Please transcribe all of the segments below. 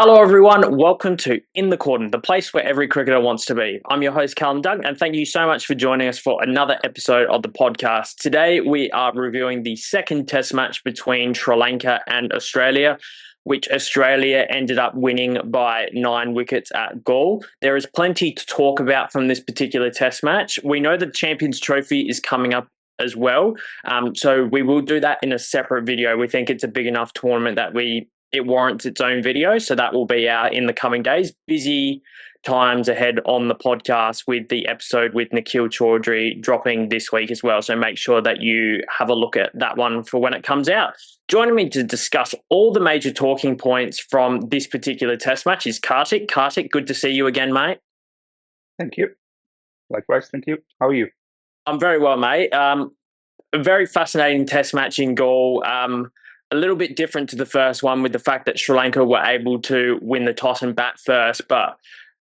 Hello, everyone. Welcome to In the Cordon, the place where every cricketer wants to be. I'm your host, Callum and thank you so much for joining us for another episode of the podcast. Today, we are reviewing the second test match between Sri Lanka and Australia, which Australia ended up winning by 9 wickets at Galle. There is plenty to talk about from this particular test match. We know the Champions Trophy is coming up as well, so we will do that in a separate video. We think it's a big enough tournament that it warrants its own video, so that will be out in the coming days. Busy times ahead on the podcast with the episode with Nikhil Chaudhry dropping this week as well, so make sure that you have a look at that one for when it comes out. Joining me to discuss all the major talking points from this particular test match is Kartik. Kartik, good to see you again, mate. Thank you. Likewise, thank you. How are you? I'm very well, mate. A very fascinating test match in Galle. A little bit different to the first one with the fact that Sri Lanka were able to win the toss and bat first, but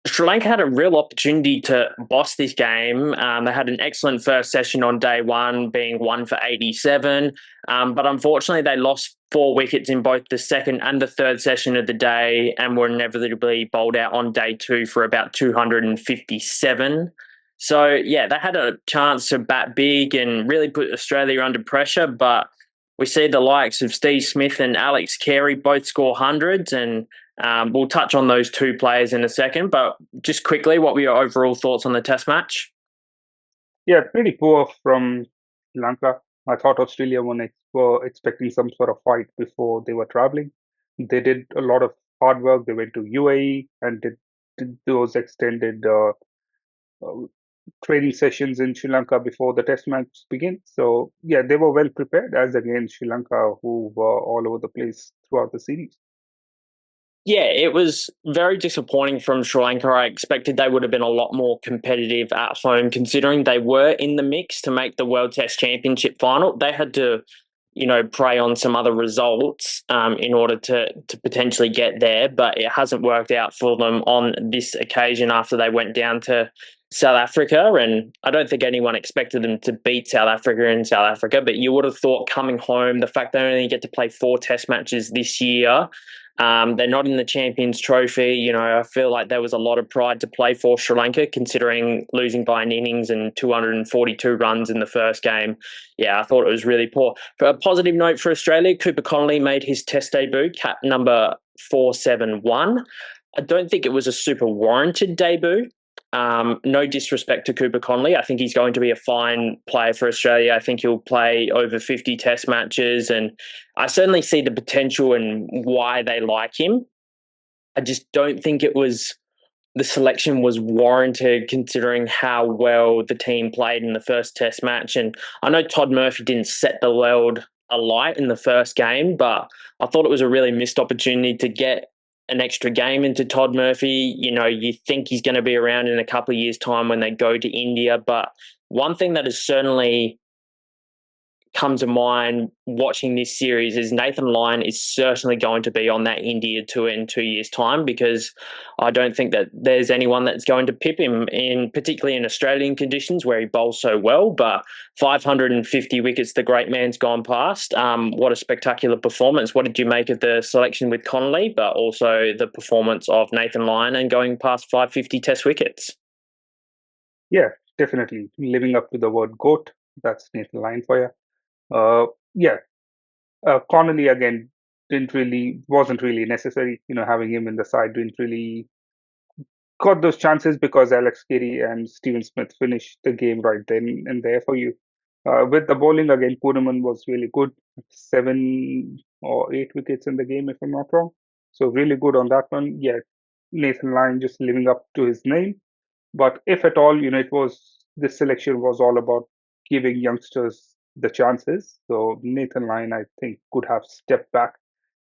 Sri Lanka had a real opportunity to boss this game. They had an excellent first session on day one, being 1 for 87, but unfortunately they lost 4 wickets in both the second and the third session of the day and were inevitably bowled out on day 2 for about 257. So, yeah, they had a chance to bat big and really put Australia under pressure, but we see the likes of Steve Smith and Alex Carey both score hundreds, and we'll touch on those two players in a second. But just quickly, what were your overall thoughts on the test match? Yeah, pretty poor from Sri Lanka. I thought Australia were expecting some sort of fight before they were traveling. They did a lot of hard work. They went to UAE and did those extended uh, training sessions in Sri Lanka before the test match began. So, yeah, they were well prepared as against Sri Lanka, who were all over the place throughout the series. Yeah, it was very disappointing from Sri Lanka. I expected they would have been a lot more competitive at home, considering they were in the mix to make the World Test Championship final. They had to, prey on some other results in order to potentially get there, but it hasn't worked out for them on this occasion after they went down to South Africa. And I don't think anyone expected them to beat South Africa in South Africa, but you would have thought coming home, the fact they only get to play 4 test matches this year, they're not in the Champions Trophy. I feel like there was a lot of pride to play for Sri Lanka, considering losing by an innings and 242 runs in the first game. Yeah, I thought it was really poor. For a positive note for Australia, Cooper Connolly made his test debut, cap number 471. I don't think it was a super warranted debut. No disrespect to Cooper Connolly. I think he's going to be a fine player for Australia. I think he'll play over 50 test matches, and I certainly see the potential and why they like him. I just don't think the selection was warranted considering how well the team played in the first test match. And I know Todd Murphy didn't set the world alight in the first game, but I thought it was a really missed opportunity to get an extra game into Todd Murphy. You think he's going to be around in a couple of years' time when they go to India. But one thing that has certainly come to mind watching this series is Nathan Lyon is certainly going to be on that India tour in 2 years' time, because I don't think that there's anyone that's going to pip him, particularly in Australian conditions where he bowls so well. But 550 wickets, the great man's gone past. What a spectacular performance. What did you make of the selection with Connolly, but also the performance of Nathan Lyon and going past 550 test wickets? Yeah, definitely living up to the word GOAT. That's Nathan Lyon for you. Yeah, Connolly again wasn't really necessary. Having him in the side didn't really got those chances because Alex Carey and Steven Smith finished the game right then and there for you. With the bowling again, Kuhnemann was really good, 7 or 8 wickets in the game if I'm not wrong. So really good on that one. Yeah, Nathan Lyon just living up to his name. But if at all, this selection was all about giving youngsters the chances. So Nathan Lyon, I think, could have stepped back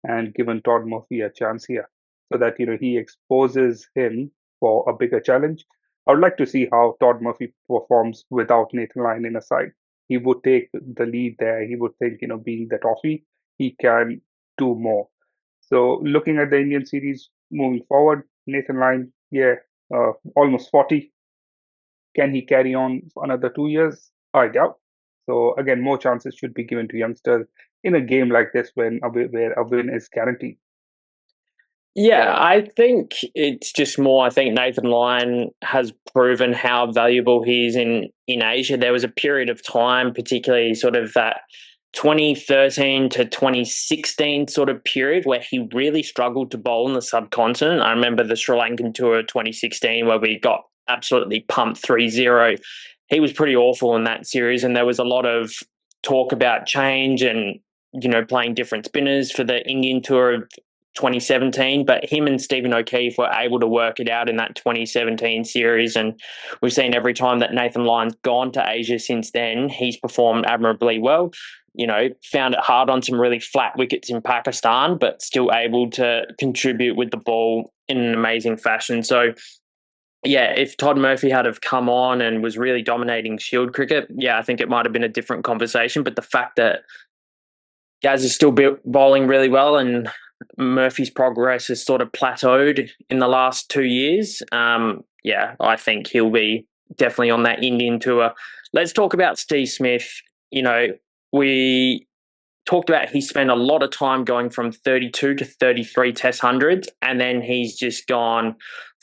and given Todd Murphy a chance here, so that he exposes him for a bigger challenge. I would like to see how Todd Murphy performs without Nathan Lyon in a side. He would take the lead there. He would think, being the toffee, he can do more. So looking at the Indian series moving forward, Nathan Lyon, yeah, almost 40. Can he carry on for another 2 years? I doubt. So again, more chances should be given to youngsters in a game like this where a win is guaranteed. Yeah, I think it's just more. I think Nathan Lyon has proven how valuable he is in Asia. There was a period of time, particularly sort of that 2013 to 2016 sort of period, where he really struggled to bowl in the subcontinent. I remember the Sri Lankan tour of 2016 where we got absolutely pumped 3-0. He was pretty awful in that series, and there was a lot of talk about change and playing different spinners for the Indian tour of 2017, but him and Stephen O'Keefe were able to work it out in that 2017 series. And we've seen every time that Nathan Lyon's gone to Asia since then, he's performed admirably well. Found it hard on some really flat wickets in Pakistan, but still able to contribute with the ball in an amazing fashion. So, yeah, if Todd Murphy had have come on and was really dominating Shield cricket, yeah, I think it might have been a different conversation. But the fact that Gaz is still bowling really well, and Murphy's progress has sort of plateaued in the last 2 years. Yeah, I think he'll be definitely on that Indian tour. Let's talk about Steve Smith. We talked about he spent a lot of time going from 32 to 33 Test hundreds, and then he's just gone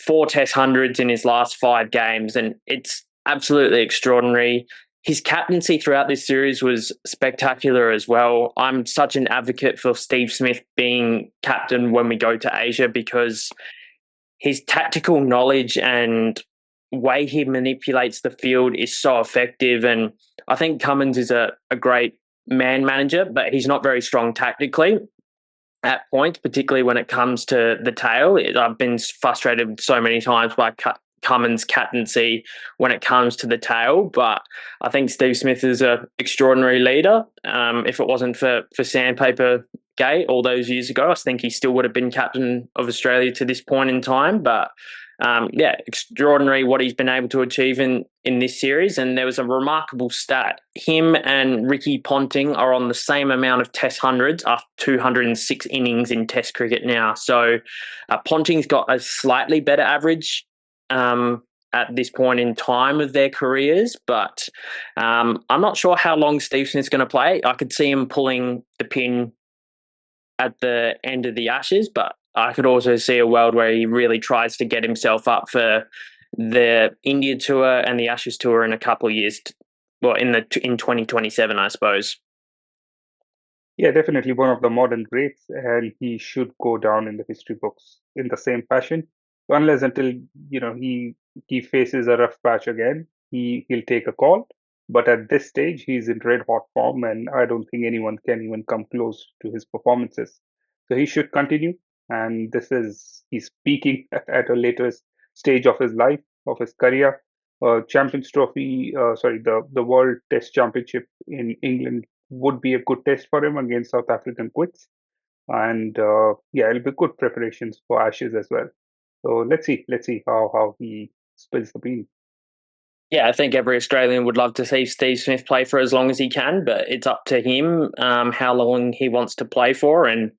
4 Test hundreds in his last 5 games, and it's absolutely extraordinary. His captaincy throughout this series was spectacular as well. I'm such an advocate for Steve Smith being captain when we go to Asia because his tactical knowledge and way he manipulates the field is so effective. And I think Cummins is a great man manager, but he's not very strong tactically at points, particularly when it comes to the tail. I've been frustrated so many times by Cummins' captaincy when it comes to the tail, but I think Steve Smith is an extraordinary leader. If it wasn't for Sandpaper Gate all those years ago, I think he still would have been captain of Australia to this point in time. But yeah, extraordinary what he's been able to achieve in this series. And there was a remarkable stat. Him and Ricky Ponting are on the same amount of Test hundreds after 206 innings in Test cricket now. So Ponting's got a slightly better average at this point in time of their careers, but I'm not sure how long Steve Smith's going to play. I could see him pulling the pin at the end of the Ashes, but I could also see a world where he really tries to get himself up for the India tour and the Ashes tour in a couple of years. Well, in 2027, I suppose. Yeah, definitely one of the modern greats, and he should go down in the history books in the same fashion. Unless until he faces a rough patch again, he'll take a call. But at this stage, he's in red hot form, and I don't think anyone can even come close to his performances. So he should continue, and he's peaking at a later stage of his life, of his career. Champions Trophy, the World Test Championship in England would be a good test for him against South African quicks. And yeah, it'll be good preparations for Ashes as well. So let's see how he spills the beans. Yeah, I think every Australian would love to see Steve Smith play for as long as he can, but it's up to him how long he wants to play for. And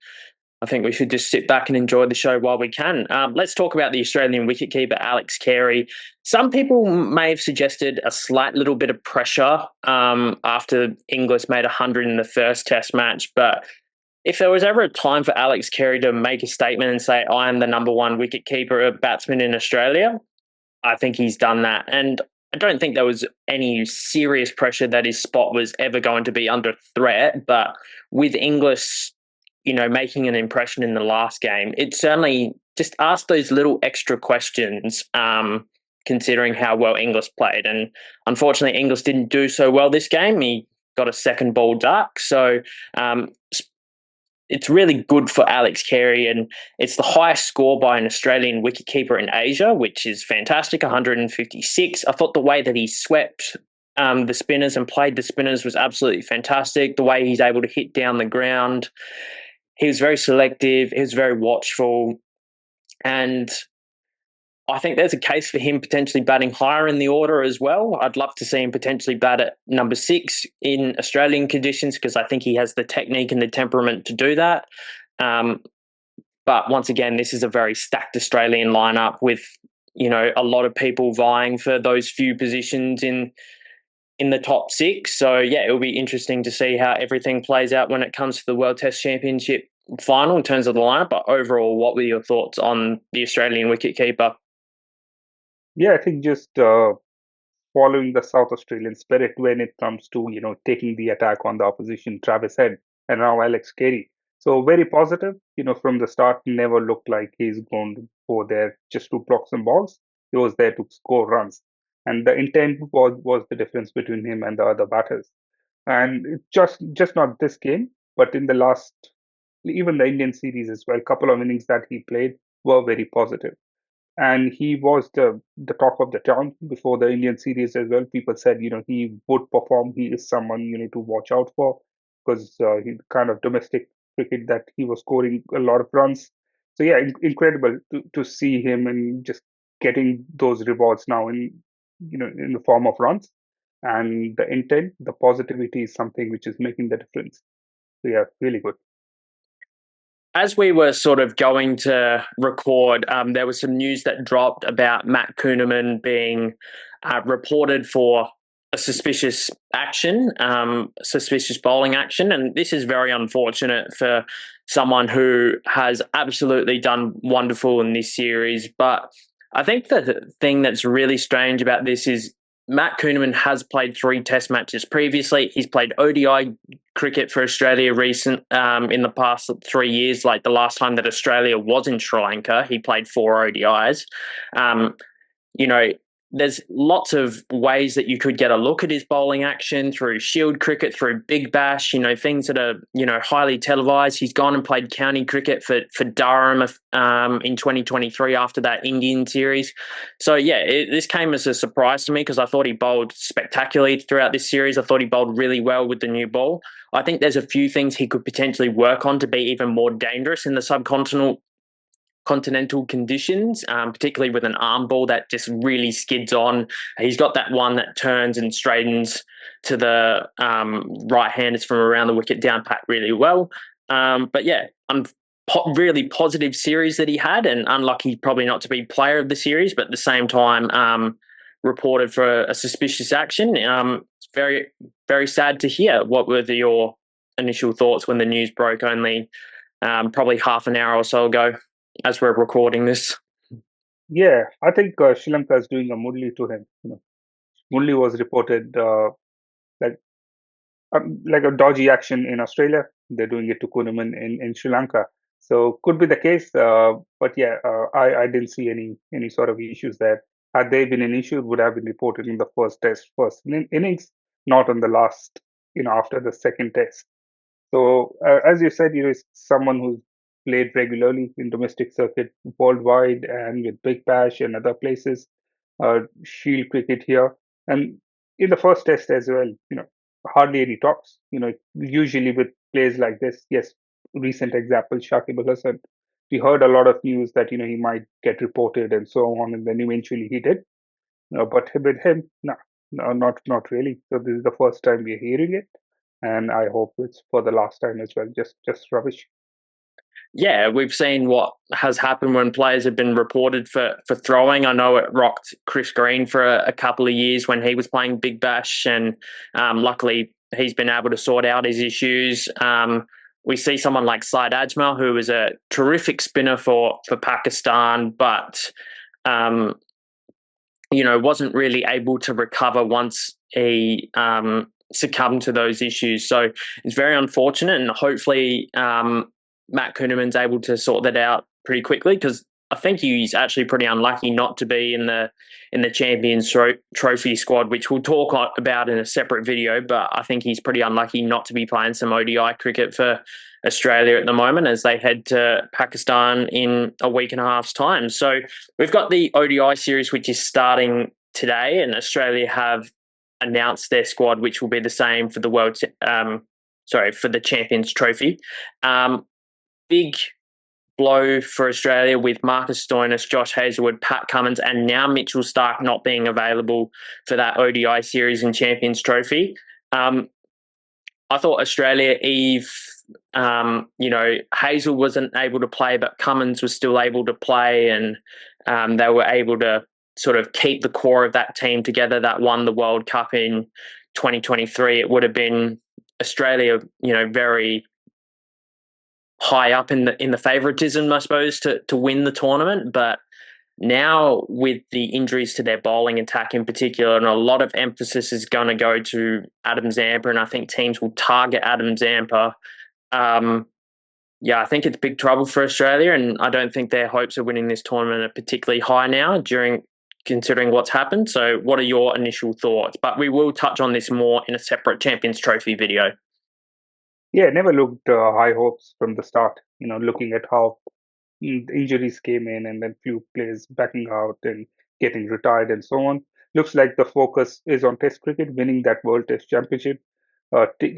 I think we should just sit back and enjoy the show while we can. Let's talk about the Australian wicketkeeper, Alex Carey. Some people may have suggested a slight little bit of pressure after Inglis made 100 in the first Test match. But if there was ever a time for Alex Carey to make a statement and say, I am the number one wicketkeeper batsman in Australia, I think he's done that. And I don't think there was any serious pressure that his spot was ever going to be under threat. But with Inglis making an impression in the last game, it certainly just asked those little extra questions, considering how well Inglis played. And unfortunately, Inglis didn't do so well this game. He got a second ball duck. So it's really good for Alex Carey, and it's the highest score by an Australian wicketkeeper in Asia, which is fantastic, 156. I thought the way that he swept the spinners and played the spinners was absolutely fantastic. The way he's able to hit down the ground. He was very selective. He was very watchful. And I think there's a case for him potentially batting higher in the order as well. I'd love to see him potentially bat at number 6 in Australian conditions because I think he has the technique and the temperament to do that. But once again, this is a very stacked Australian lineup with, a lot of people vying for those few positions in the top 6. So, yeah, it'll be interesting to see how everything plays out when it comes to the World Test Championship final in terms of the lineup, but overall, what were your thoughts on the Australian wicketkeeper? Yeah, I think just following the South Australian spirit when it comes to taking the attack on the opposition. Travis Head and now Alex Carey. So very positive. From the start, never looked like he's going to go there just to block some balls. He was there to score runs, and the intent was the difference between him and the other batters. And it just not this game, but in the last, even the Indian series as well, couple of innings that he played were very positive, and he was the talk of the town before the Indian series as well. People said, he would perform. He is someone to watch out for because he kind of domestic cricket that he was scoring a lot of runs. So yeah, incredible to see him and just getting those rewards now in the form of runs, and the intent, the positivity is something which is making the difference. So yeah, really good. As we were sort of going to record, there was some news that dropped about Matt Kuhnemann being reported for a suspicious action, suspicious bowling action. And this is very unfortunate for someone who has absolutely done wonderful in this series. But I think the thing that's really strange about this is Matt Kuhnemann has played 3 Test matches previously. He's played ODI cricket for Australia in the past 3 years. Like the last time that Australia was in Sri Lanka, he played 4 ODIs. You know, there's lots of ways that you could get a look at his bowling action through Shield cricket, through Big Bash, things that are, highly televised. He's gone and played county cricket for Durham in 2023 after that Indian series. So, yeah, this came as a surprise to me because I thought he bowled spectacularly throughout this series. I thought he bowled really well with the new ball. I think there's a few things he could potentially work on to be even more dangerous in the subcontinental conditions, particularly with an arm ball that just really skids on. He's got that one that turns and straightens to the right-handers from around the wicket down pat really well. But yeah, really positive series that he had, and unlucky probably not to be player of the series, but at the same time reported for a suspicious action. It's very, very sad to hear. What were your initial thoughts when the news broke only probably half an hour or so ago, as we're recording this? Yeah, I think Sri Lanka is doing a Murli to him. Murli was reported like like a dodgy action in Australia. They're doing it to Kuhnemann in Sri Lanka. So could be the case. But yeah, I didn't see any sort of issues there. Had they been an issue, it would have been reported in the first test, first innings, not on the last, after the second test. So as you said, he's someone who's played regularly in domestic circuit worldwide and with Big Bash and other places, Shield cricket here, and in the first test as well. Hardly any talks. Usually with players like this, yes. Recent example, Shakib Al Hasan. We heard a lot of news that he might get reported and so on, and then eventually he did. But with him, no, not really. So this is the first time we're hearing it, and I hope it's for the last time as well. Just rubbish. Yeah, we've seen what has happened when players have been reported for throwing. I know it rocked Chris Green for a couple of years when he was playing Big Bash, and luckily he's been able to sort out his issues. We see someone like Syed Ajmal, who was a terrific spinner for Pakistan, but wasn't really able to recover once he succumbed to those issues. So it's very unfortunate, and hopefully Matt Kuhnemann's able to sort that out pretty quickly, because I think he's actually pretty unlucky not to be in the Champions Trophy squad, which we'll talk about in a separate video. But I think he's pretty unlucky not to be playing some ODI cricket for Australia at the moment as they head to Pakistan in a week and a half's time. So we've got the ODI series, which is starting today, and Australia have announced their squad, which will be the same for the for the Champions Trophy. Big blow for Australia with Marcus Stoinis, Josh Hazlewood, Pat Cummins, and now Mitchell Starc not being available for that ODI series and Champions Trophy. I thought Australia, Hazel wasn't able to play, but Cummins was still able to play, and they were able to sort of keep the core of that team together that won the World Cup in 2023. It would have been Australia, very high up in the favouritism, I suppose, to win the tournament. But now with the injuries to their bowling attack in particular, and a lot of emphasis is going to go to Adam Zampa, and I think teams will target Adam Zampa. Yeah, I think it's big trouble for Australia, and I don't think their hopes of winning this tournament are particularly high now considering what's happened. So what are your initial thoughts? But we will touch on this more in a separate Champions Trophy video. Yeah, never looked high hopes from the start. Looking at how injuries came in and then few players backing out and getting retired and so on. Looks like the focus is on Test cricket, winning that World Test Championship.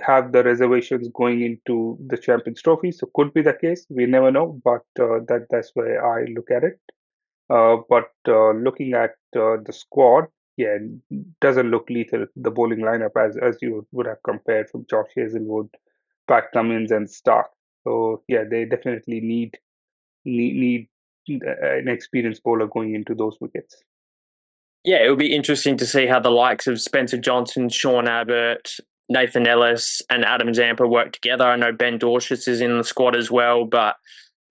Have the reservations going into the Champions Trophy. So could be the case. We never know, but that's where I look at it. But looking at the squad, yeah, it doesn't look lethal. The bowling lineup, as you would have compared from Josh Hazelwood, Pat Cummins, and Stark. So yeah, they definitely need an experienced bowler going into those wickets. Yeah, it'll be interesting to see how the likes of Spencer Johnson, Sean Abbott, Nathan Ellis, and Adam Zampa work together. I know Ben Dorshus is in the squad as well, but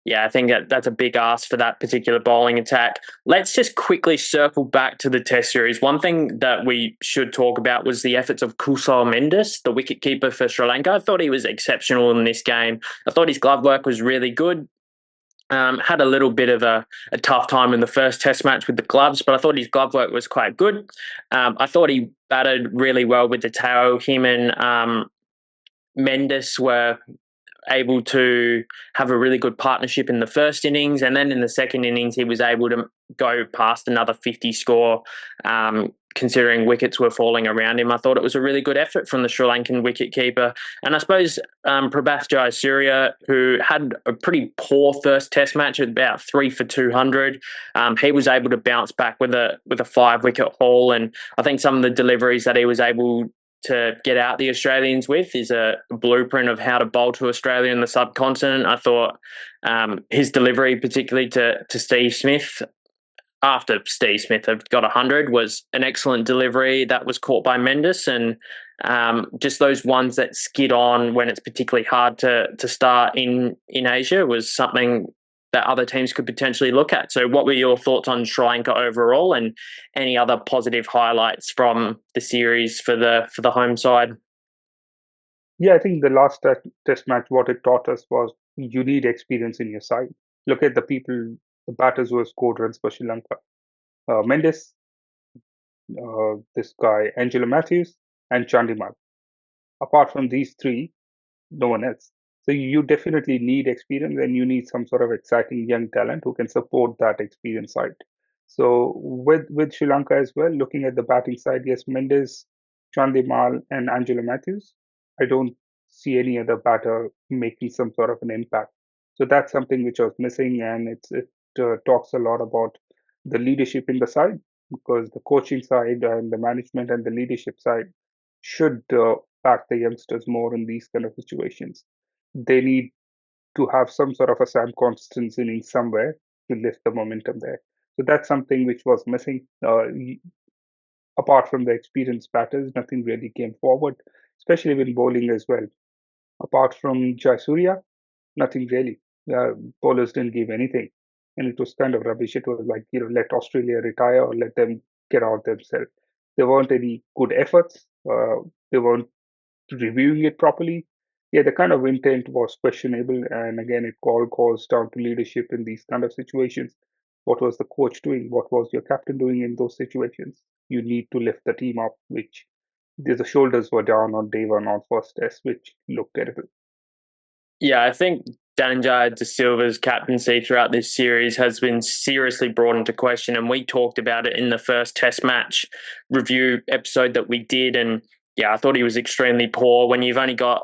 yeah, I think that's a big ask for that particular bowling attack. Let's just quickly circle back to the Test series. One thing that we should talk about was the efforts of Kusal Mendis, the wicket-keeper for Sri Lanka. I thought he was exceptional in this game. I thought his glove work was really good. Had a little bit of a tough time in the first Test match with the gloves, but I thought his glove work was quite good. I thought he batted really well with the tail. Him and Mendis were able to have a really good partnership in the first innings, and then in the second innings he was able to go past another 50 score, considering wickets were falling around him. I thought it was a really good effort from the Sri Lankan wicket-keeper. And I suppose Prabhath Jayasuriya, who had a pretty poor first Test match at about 3 for 200, he was able to bounce back with a 5-wicket haul, and I think some of the deliveries that he was able to get out the Australians with is a blueprint of how to bowl to Australia in the subcontinent. I thought his delivery, particularly to Steve Smith, after Steve Smith had got 100, was an excellent delivery that was caught by Mendis, and just those ones that skid on when it's particularly hard to start in Asia was something that other teams could potentially look at. So what were your thoughts on Sri Lanka overall, and any other positive highlights from the series for the home side? Yeah, I think the last Test match, what it taught us was you need experience in your side. Look at the batters who have scored runs for Sri Lanka. Mendis, this guy, Angelo Mathews, and Chandimal. Apart from these three, no one else. So you definitely need experience, and you need some sort of exciting young talent who can support that experience side. So with Sri Lanka as well, looking at the batting side, yes, Mendes, Chandimal, and Angelo Mathews. I don't see any other batter making some sort of an impact. So that's something which was missing, and it talks a lot about the leadership in the side, because the coaching side and the management and the leadership side should back the youngsters more in these kind of situations. They need to have some sort of a Sam Constance inning somewhere to lift the momentum there. So that's something which was missing. Apart from the experienced batters, nothing really came forward, especially with bowling as well. Apart from Jayasuriya, nothing really. Bowlers didn't give anything, and it was kind of rubbish. It was like, let Australia retire or let them get out themselves. There weren't any good efforts. They weren't reviewing it properly. Yeah, the kind of intent was questionable, and again, it all goes down to leadership in these kind of situations. What was the coach doing? What was your captain doing in those situations? You need to lift the team up, which the shoulders were down on day one on first test, which looked terrible. Yeah, I think Danjaya De Silva's captaincy throughout this series has been seriously brought into question, and we talked about it in the first Test match review episode that we did. And yeah, I thought he was extremely poor. When you've only got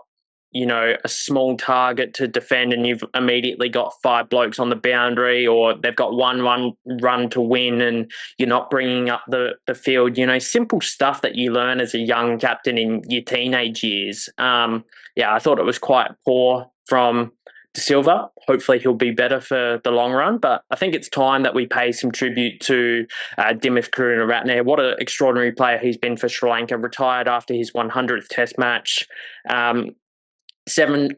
a small target to defend, and you've immediately got 5 blokes on the boundary, or they've got one run to win, and you're not bringing up the field. Simple stuff that you learn as a young captain in your teenage years. Yeah, I thought it was quite poor from De Silva. Hopefully he'll be better for the long run, but I think it's time that we pay some tribute to Dimuth Karunaratne. What an extraordinary player he's been for Sri Lanka. Retired after his 100th Test match.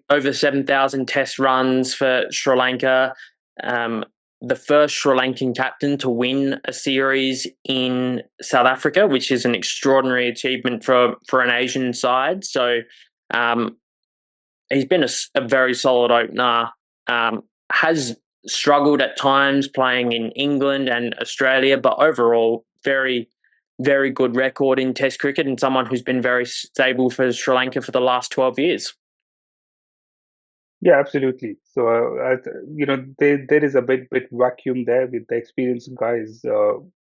over 7,000 test runs for Sri Lanka. The first Sri Lankan captain to win a series in South Africa, which is an extraordinary achievement for an Asian side. So he's been a very solid opener. Has struggled at times playing in England and Australia, but overall very, very good record in Test cricket and someone who's been very stable for Sri Lanka for the last 12 years. Yeah, absolutely. So, there is a bit vacuum there with the experienced guys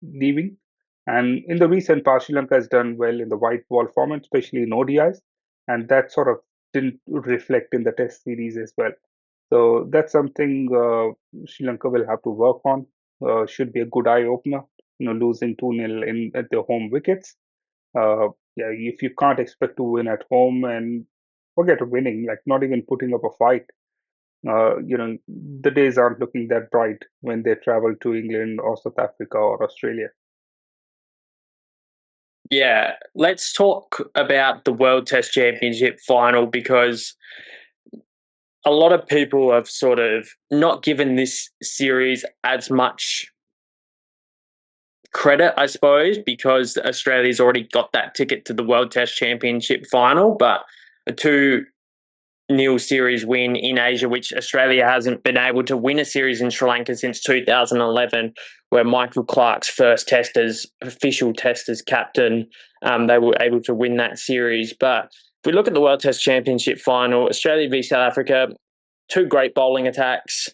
leaving. And in the recent past, Sri Lanka has done well in the white ball format, especially in ODIs, and that sort of didn't reflect in the Test series as well. So that's something Sri Lanka will have to work on. Should be a good eye opener. Losing 2-0 in at their home wickets. Uh, yeah, if you can't expect to win at home and forget winning, like not even putting up a fight, the days aren't looking that bright when they travel to England or South Africa or Australia. Yeah, let's talk about the World Test Championship final because a lot of people have sort of not given this series as much credit, I suppose, because Australia's already got that ticket to the World Test Championship final, but a 2-0 series win in Asia, which Australia hasn't been able to win a series in Sri Lanka since 2011, where Michael Clarke's first test as official test as captain, they were able to win that series. But if we look at the World Test Championship final, Australia v South Africa, two great bowling attacks.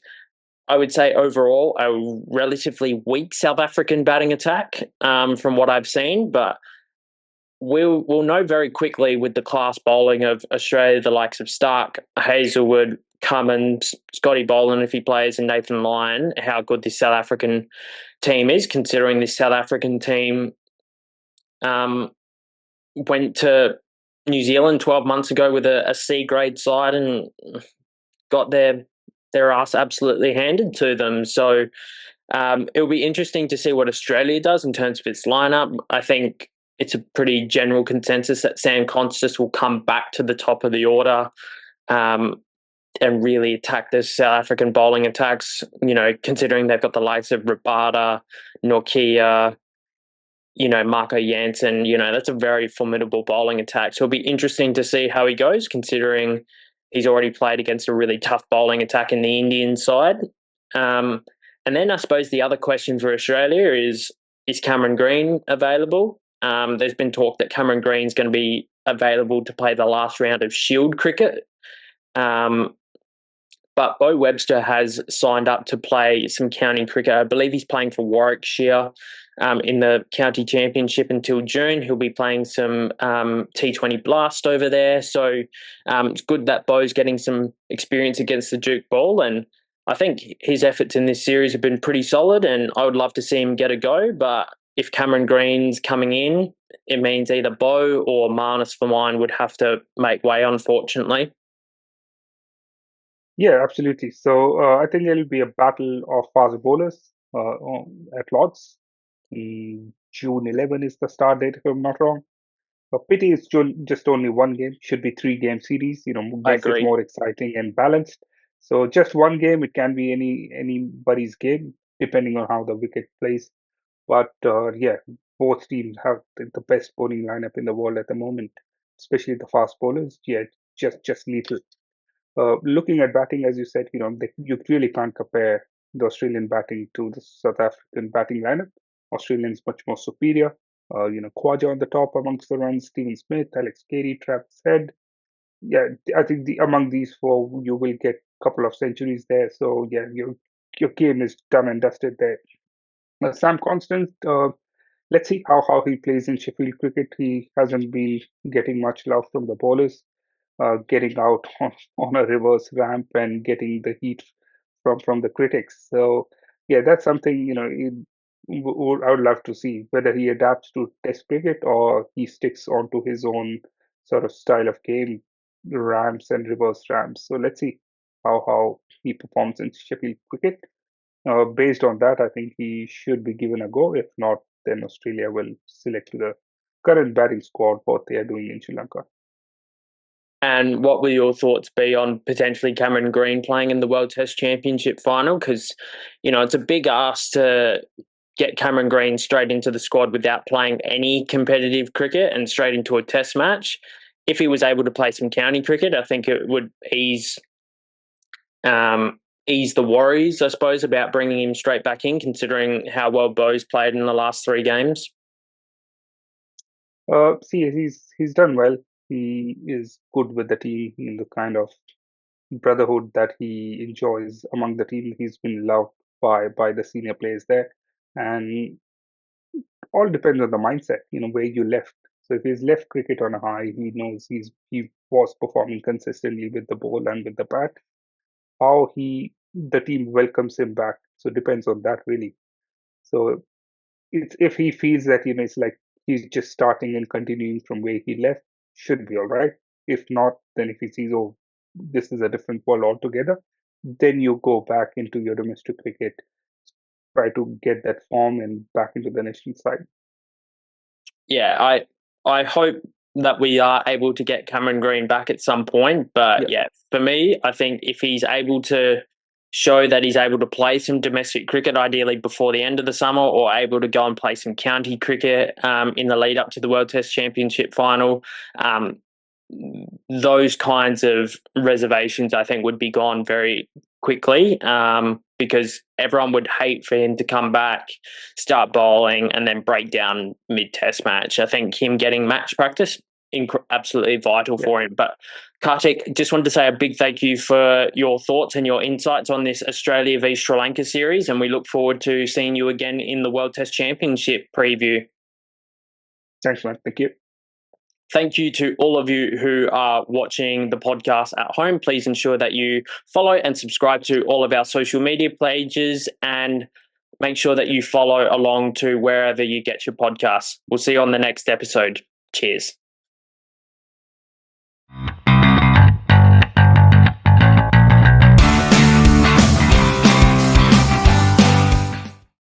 I would say overall a relatively weak South African batting attack from what I've seen, but we'll know very quickly with the class bowling of Australia, the likes of Stark, Hazelwood, Cummins, Scotty Boland if he plays, and Nathan Lyon, how good this South African team is, considering this South African team went to New Zealand 12 months ago with a C grade side and got their ass absolutely handed to them. So it'll be interesting to see what Australia does in terms of its lineup. I think it's a pretty general consensus that Sam Constas will come back to the top of the order and really attack the South African bowling attacks, considering they've got the likes of Rabada, Norkia, Marco Jansen, that's a very formidable bowling attack. So it'll be interesting to see how he goes, considering he's already played against a really tough bowling attack in the Indian side. And then I suppose the other question for Australia is Cameron Green available? There's been talk that Cameron Green's going to be available to play the last round of Shield cricket. But Bo Webster has signed up to play some county cricket. I believe he's playing for Warwickshire in the county championship until June. He'll be playing some T20 Blast over there. So it's good that Bo's getting some experience against the Duke ball. And I think his efforts in this series have been pretty solid, and I would love to see him get a go. But if Cameron Green's coming in, it means either Bo or Marnus for mine would have to make way, unfortunately. Yeah, absolutely. So I think it'll be a battle of fast bowlers at Lords. June 11 is the start date, if I'm not wrong. Pity is just only one game. Should be 3-game series. I Makes it agree. more exciting and balanced. So just one game, it can be anybody's game, depending on how the wicket plays. But yeah, both teams have the best bowling lineup in the world at the moment, especially the fast bowlers. Yeah, just lethal. Looking at batting, as you said, you really can't compare the Australian batting to the South African batting lineup. Australians much more superior. Khwaja on the top amongst the runs, Stephen Smith, Alex Carey, Travis Head. Yeah, I think among these four, you will get a couple of centuries there. So yeah, your game is done and dusted there. Sam Constant, let's see how he plays in Sheffield cricket. He hasn't been getting much love from the bowlers, getting out on a reverse ramp and getting the heat from the critics. So yeah, that's something I would love to see whether he adapts to Test cricket or he sticks onto his own sort of style of game, ramps and reverse ramps. So let's see how he performs in Sheffield cricket. Based on that, I think he should be given a go. If not, then Australia will select the current batting squad what they are doing in Sri Lanka. And what will your thoughts be on potentially Cameron Green playing in the World Test Championship final? Because, it's a big ask to get Cameron Green straight into the squad without playing any competitive cricket and straight into a test match. If he was able to play some county cricket, I think it would ease the worries, I suppose, about bringing him straight back in, considering how well Bo's played in the last 3 games. See, he's done well. He is good with the team in the kind of brotherhood that he enjoys among the team. He's been loved by the senior players there, and all depends on the mindset. Where you left. So if he's left cricket on a high, he knows he was performing consistently with the ball and with the bat. How the team welcomes him back. So it depends on that really. So it's if he feels that it's like he's just starting and continuing from where he left, should be all right. If not, then if he sees, oh, this is a different world altogether, then you go back into your domestic cricket, try to get that form and back into the national side. Yeah, I hope that we are able to get Cameron Green back at some point. But yeah, for me, I think if he's able to show that he's able to play some domestic cricket, ideally before the end of the summer, or able to go and play some county cricket in the lead up to the World Test Championship final, those kinds of reservations, I think, would be gone very quickly, because everyone would hate for him to come back, start bowling, and then break down mid-test match. I think him getting match practice, absolutely vital for him. But Kartik, just wanted to say a big thank you for your thoughts and your insights on this Australia v Sri Lanka series, and we look forward to seeing you again in the World Test Championship preview. Thanks, man. Thank you. Thank you to all of you who are watching the podcast at home. Please ensure that you follow and subscribe to all of our social media pages, and make sure that you follow along to wherever you get your podcasts. We'll see you on the next episode. Cheers.